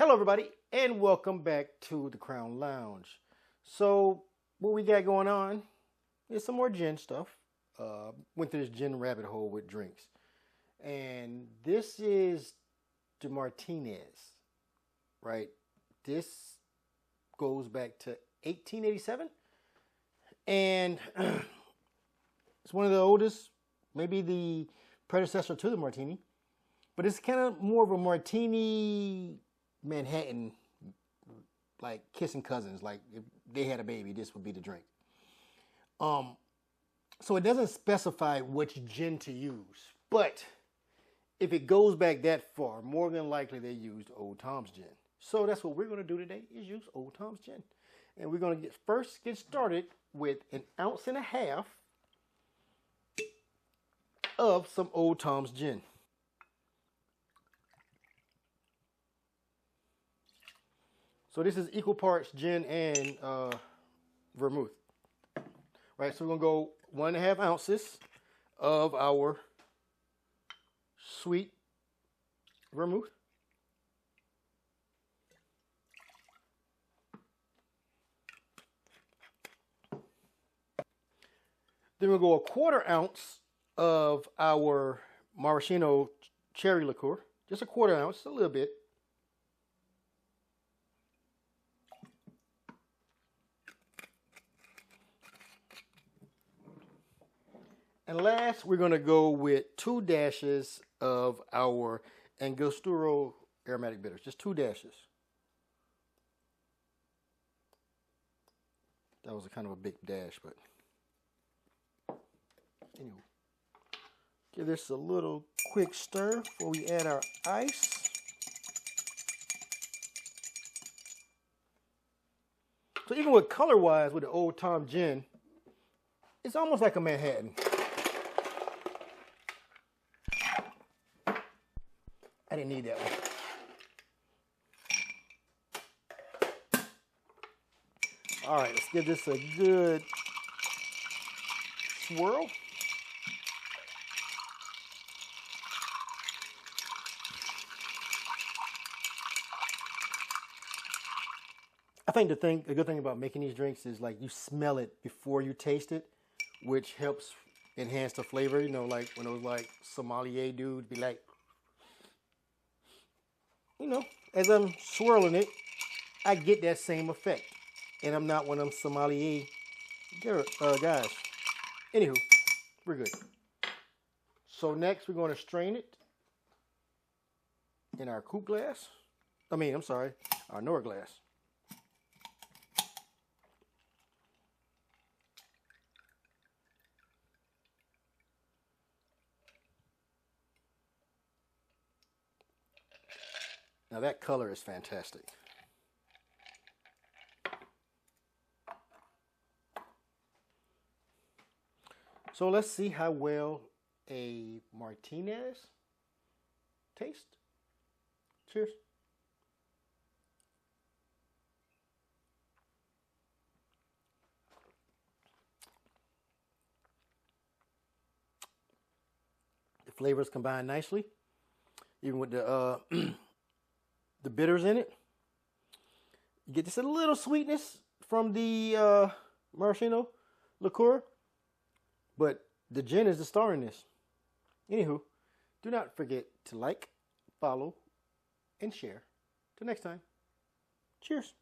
Hello everybody and welcome back to the Crown Lounge. So what we got going on is some more gin stuff. Went through this gin rabbit hole with drinks. And this is the Martinez, right? This goes back to 1887. And it's one of the oldest, maybe the predecessor to the Martini. But it's kind of more of a Martini Manhattan, like kissing cousins. Like if they had a baby, this would be the drink. So it doesn't specify which gin to use, but if it goes back that far, more than likely they used Old Tom's gin. So that's what we're going to do today, is use Old Tom's gin. And we're going to first get started with 1.5 ounces of some Old Tom's gin. So this is equal parts gin and vermouth. Right, so we're going to go 1.5 ounces of our sweet vermouth. Then we'll go 1/4 ounce of our maraschino cherry liqueur. Just 1/4 ounce, a little bit. And last, we're going to go with 2 dashes of our Angostura aromatic bitters. Just 2 dashes. That was a kind of a big dash, but anyway. Give this a little quick stir before we add our ice. So even with color-wise, with the Old Tom gin, it's almost like a Manhattan. I didn't need that one. All right, let's give this a good swirl. I think the good thing about making these drinks is like you smell it before you taste it, which helps enhance the flavor. You know, like when those like sommelier dudes be like, you know, as I'm swirling it, I get that same effect. And I'm not one of them sommelier guys. Anywho, we're good. So next we're going to strain it in our Coupe glass. Our Nora glass. Now that color is fantastic. So let's see how well a Martinez tastes. Cheers. The flavors combine nicely, even with the the bitters in it. You get just a little sweetness from the maraschino liqueur, but the gin is the star in this. Anywho, do not forget to like, follow, and share. Till next time, cheers.